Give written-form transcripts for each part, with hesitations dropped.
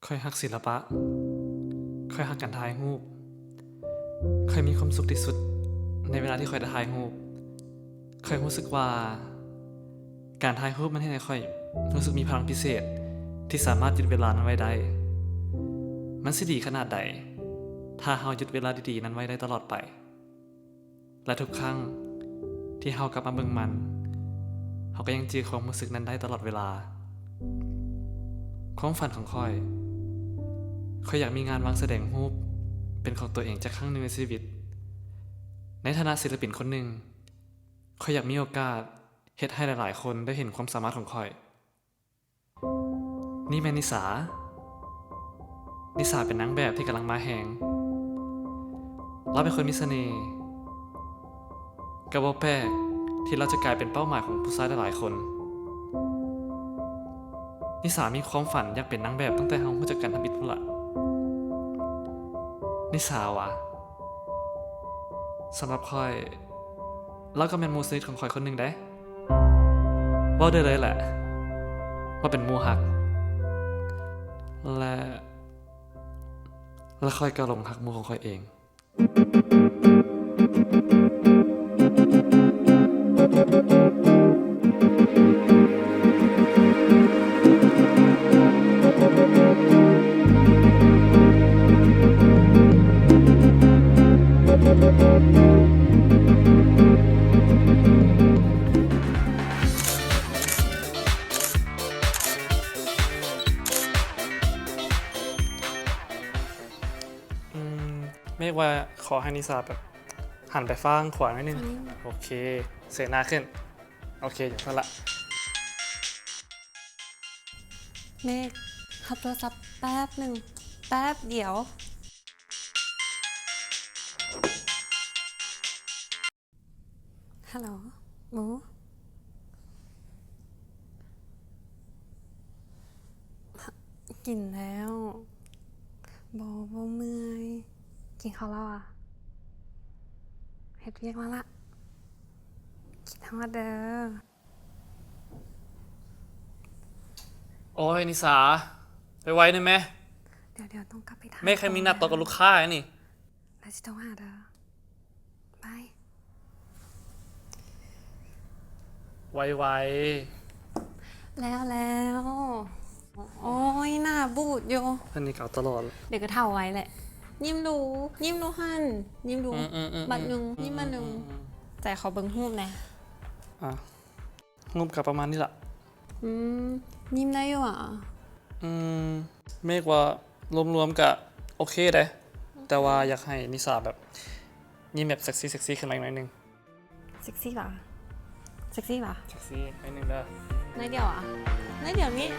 ค่อยฮักศิลปะค่อยฮักการถ่ายรูปค่อยมีความสุขที่สุดในเวลาที่ค่อยได้ถ่ายรูปค่อยรู้สึกว่าการถ่ายรูปมันให้ค่อยรู้สึกมีพลังพิเศษที่สามารถหยุดเวลานั้นไว้ได้มันสิดีขนาดใดถ้าเฮาหยุดเวลาดีๆนั้นไว้ได้ตลอดไปและทุกครั้งที่เฮากลับมาเบิ่งมันเฮาก็ยังจื้อความรู้สึกนั้นได้ตลอดเวลาความฝันของค่อยอยากมีงานวางแสดงรูปเป็นของตัวเองจากครั้งหนึ่งในชีวิตในฐานะศิลปินคนหนึ่งค่อยอยากมีโอกาสเฮ็ดให้หลายๆคนได้เห็นความสามารถของค่อยนี่แม่นิสาเป็นนางแบบที่กำลังมาแหงเราเป็นคนมีเสน่ห์กะบ่แปลกที่เราจะกลายเป็นเป้าหมายของผู้ชายหลายๆคนนิสามีความฝันอยากเป็นนางแบบตั้งแต่เฮารู้จักกันทำอิฐพุ่นละนิสาวะสำหรับค่อยเราก็เป็นหมู่สนิทของค่อยคนหนึ่งได้เว้าได้เลยแหละว่าเป็นหมู่ฮักและค่อยก็หลงฮักหมู่ของค่อยเองไม่ว่าขอให้นิสาแบบหันไปฟังขวาหน่อยนึงโอเคเสยหน้าขึ้นโอเคอย่างนั้นละเมฆรับโทรศัพท์แป๊บหนึ่งแป๊บเดียวฮัลโหลหมูกินแล้วบ่เมื่อยกินข้าวแล้วอ่ะเฮ็ดเรียกแล้วล่ะกินทั้งวันเด้อ โอ้ยนิสาไปไว้ได้ไหมเดี๋ยวต้องกลับไปทำ ไม่ใครมีนัดต่อกับลูกค้าไอ้นี่ แล้วจะต้องหาเด้อ บาย ไวแล้ว โอ้ยหน้าบูดอยู่ ๆท่านนี่เก่าตลอด เดี๋ยวก็เท่าไว้แหละ ยิ้มดูหันยิ้มดูบัดหนึ่งยิ้มบัดหนึ่งแต่เขาเบิ่งรูปแน่ อ่ะงบกับประมาณนี้ละ ยิ้มได้อยู่อ่ะ เมฆว่ารวมๆกับโอเคเด้แต่ว่าอยากให้นิสาแบบยิ้มแบบเซ็กซี่ขึ้นมาอีกหน่อยนึง เซ็กซี่ป่ะ เซ็กซี่ป่ะ เซ็กซี่หน่อยนึงเด้อ น้อยเดียวอ่ะน้อยเดียวนี้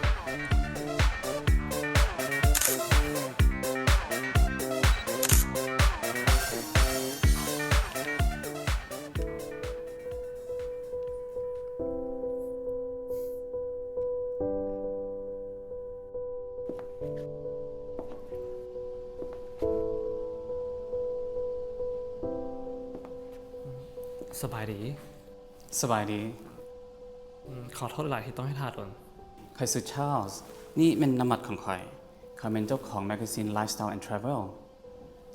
สบายดี สบายดี ขอโทษหลายที่ต้องให้ทาดอน ข่อยชื่อชาร์ลส์นี่เป็นนามบัตรของข่อยข่อยเป็นเจ้าของแมกกาซีน Lifestyle and Travel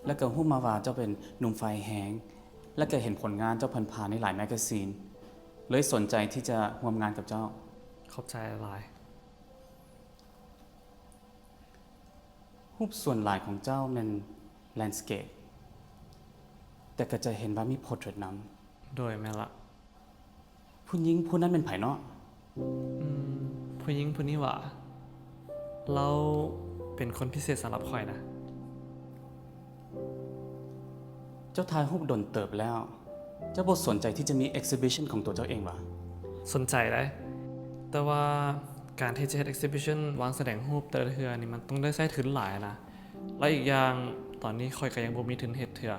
แล้วก็ฮู้มาว่าเจ้าเป็นหนุ่มไฟแหง และก็เห็นผลงานเจ้าผ่านๆในหลายแมกกาซีน เลยสนใจที่จะร่วมงานกับเจ้า ขอบใจหลาย รูปส่วนหลายของเจ้าเป็นแลนด์สเคปแต่ก็จะเห็นว่ามี portrait นำ โดยแม่ละ ผู้หญิงผู้นั้นเป็นไผเนาะ ผู้หญิงผู้นี้ว่าเราเป็นคนพิเศษสำหรับข่อยนะ เจ้าทายรูปดนเติบแล้ว เจ้าบ่สนใจที่จะมี exhibition ของตัวเจ้าเองวะ สนใจได้แต่ว่าการที่จะเฮ็ด exhibition วางแสดงรูปแต่ละเทือนี่มันต้องได้ใช้ทุนหลายนะและอีกอย่างตอนนี้ข่อยก็ยังบ่มีทุนเฮ็ดเทื่อ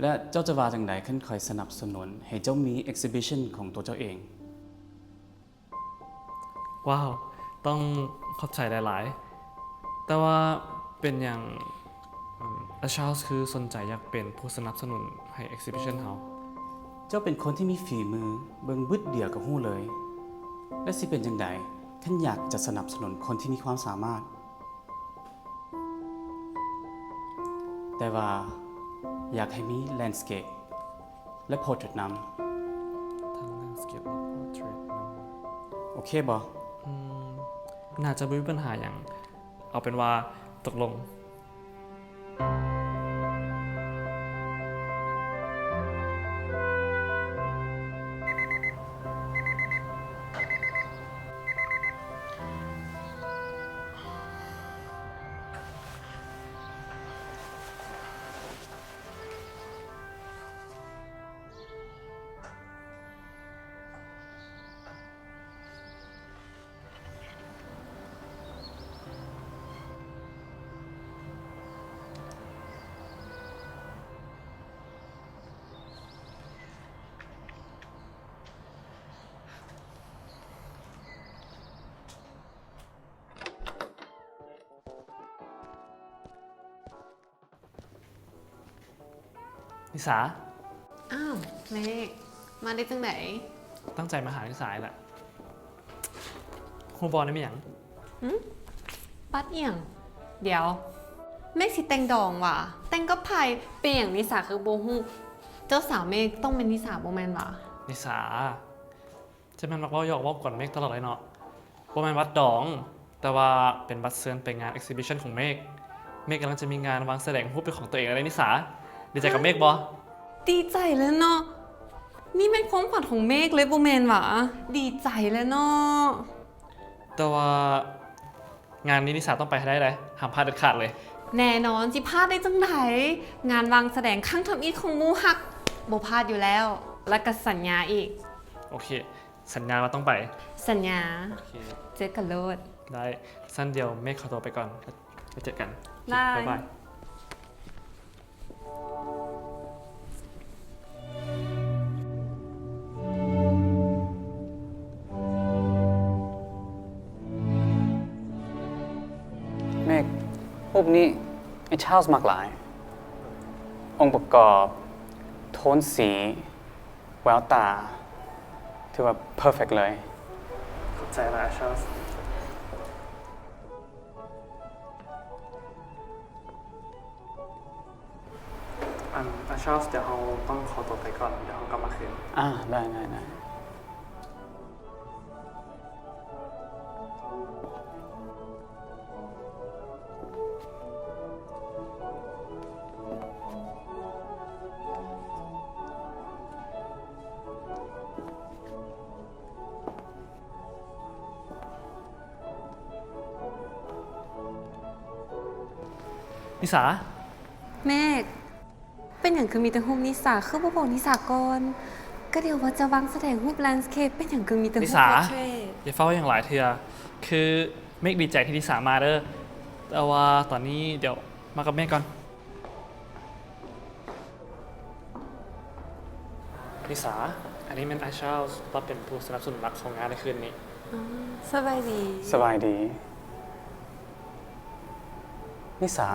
และเจ้าจะว่าจังได๋ขึ้นคอยสนับสนุนให้เจ้ามี exhibition ของตัวเจ้าเอง ว้าว ต้องขอบใจหลายๆ แต่ว่าเป็นอย่างอาชาลส์คือสนใจอยากเป็นผู้สนับสนุนให้ exhibition เฮา เจ้าเป็นคนที่มีฝีมือเบิ่งบึดเดียวกับฮู้เลย และสิเป็นจังได๋ท่านอยากจะสนับสนุนคนที่มีความสามารถ แต่ว่าอยากให้มีแลนด์สเคปและโพ r t เทรตน ทั้ง landscape และ portrait ำโอเคบ่ น่าจะไม่มีปัญหาอย่าง เอาเป็นว่าตกลง นิสา อ้าวเมฆมาได้จังไหน ตั้งใจมาหานิสาแหละครูบอลได้ไหมหยัง ปัดเอียง เดี๋ยวเมฆสิแต่งดองว่ะแต่งก็ไพ่เป็นอย่างนิสาคือโบฮูเจ้าสาวเมฆต้องเป็นนิสาโบแมนว่ะ นิสา จะแมันบอกว่าหยอกว่าก่อนเมฆตลอดเลยเนาะว่ามันวัดดอง แต่ว่าเป็นบัตรเซิร์นไปงาน exhibition ของเมฆกำลังจะมีงานวางแสดงรูปเป็นของตัวเองอะไรนิสา ดีใจกับเมฆบอ ดีใจแล้วเนาะนี่เป็นความฝันของเมฆเลยโบแมนว่ะดีใจแล้วเนาะ แต่ว่างานนี้นิสาต้องไปให้ได้เลยห้ามพลาดเด็ดขาดเลย แน่นอนจิพลาดได้จังไหนงานวางแสดงครั้งทำอีทของหมูฮักโบพลาดอยู่แล้ว และก็สัญญาอีก โอเค สัญญาว่าต้องไป สัญญา โอเค เจอกันโลด ได้สั้นเดียวเมฆขอตัวไปก่อนไปเจอกัน ได้ บ๊ายบาย เมฆรูปนี้ไอ้ชาลส์มักหลาย องค์ประกอบ โทนสี แววตา ถือว่า perfect เลย ขอบใจละชาร์ลส์ชาร์ลส์เดี๋ยวเราต้องขอตัวไปก่อน เดี๋ยวเรากลับมาคืน ได้ นิสา เมฆเป็นอย่างคือมีแต่รูปนิสาคือบ่บอกนิสาก่อนก็เดี๋ยวว่าจะวางแสดงรูปแลนด์สเคปเป็นอย่างคือมีแต่รู นิ ป สา พอร์เทรต อย่าเฝ้าอย่างหลายเทือคือเมฆดีใจที่นิสามาเด้อ แต่ว่าตอนนี้เดี๋ยวมากับเมฆก่อน นิสา อันนี้เป็นไอชาร์ลส์เราเป็นผู้สนับสนุนหลักของงานในคืนนี้ สบายดี สบายดี นิสา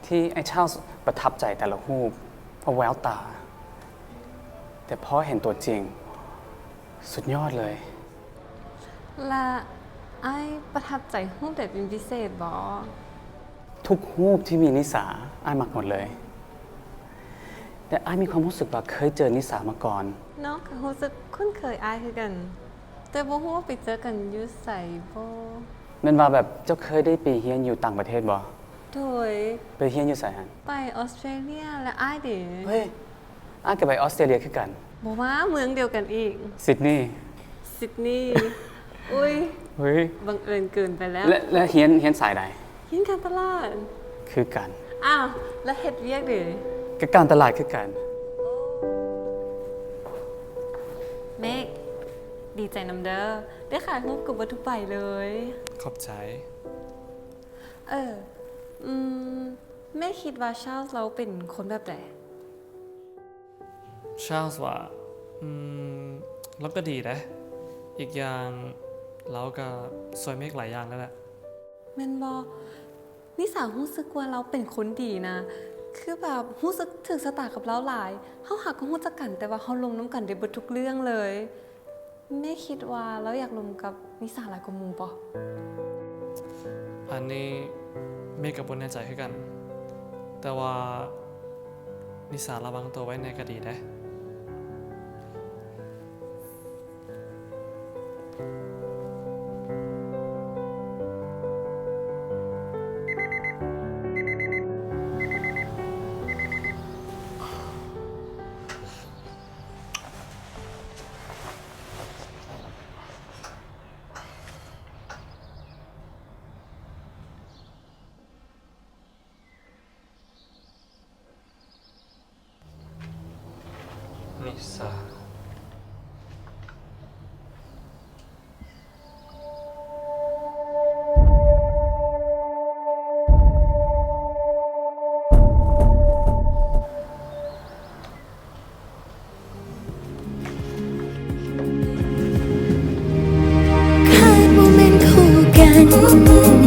ที่ไอ้ชาลส์ประทับใจแต่ละรูปเพราะแววตา แต่พอเห็นตัวจริง สุดยอดเลย และไอ้ประทับใจรูปใดเป็นพิเศษบ่ ทุกรูปที่มีนิสาอ้ายมักหมดเลย แต่อ้ายมีความรู้สึกว่าเคยเจอนิสามาก่อน เนาะก็รู้สึกคุ้นเคยอายคือกัน แต่บ่ฮู้ว่าไปเจอกันอยู่ไสบ่ แมันว่าแบบเจ้าเคยได้ไปเฮียนอยู่ต่างประเทศบ่ โดย ไปเฮียนอยู่ไสหัน ไปออสเตรเลียและอ้ายเด้ เฮ้ยอ้ายก็ไปออสเตรเลียคือกัน บ่ว่าเมืองเดียวกันอีก ซิดนีย์ ซิดนีย์ อุ้ย เฮ้ย บังเอิญเกินไปแล้ว และเฮียนสายใด ยินการตลาด คือกัน อ้าว แล้วเฮ็ดเวียกเด้ ก็การตลาดคือกัน เมฆดีใจนำเด้อได้ขายรูปกับวัตถุไปเลย ขอบใจ เออ แม่คิดว่าชาลส์เราเป็นคนแบบไหน ชาร์ลส์ว่าเราก็ดีนะ อีกอย่างเราก็ซอยเมฆหลายอย่างแล้วแหละ แม่นบอนิสารู้สึกว่าเราเป็นคนดีนะ คือแบบรู้สึกถึงสตากับเราหลายเฮาหักก็รู้จักกันแต่ว่าเฮาลงน้ำกันได้เบิดทุกเรื่องเลยแม่คิดว่าเราอยากลงกับนิสาหลายกว่าหมู่ปะ อันนี้เมฆกับบนแน่ใจคือกัน แ แต่ว่านิสาระวังตัวไว้ในก็ดีได้ นิสา ขาดโมเมนต์คู่กัน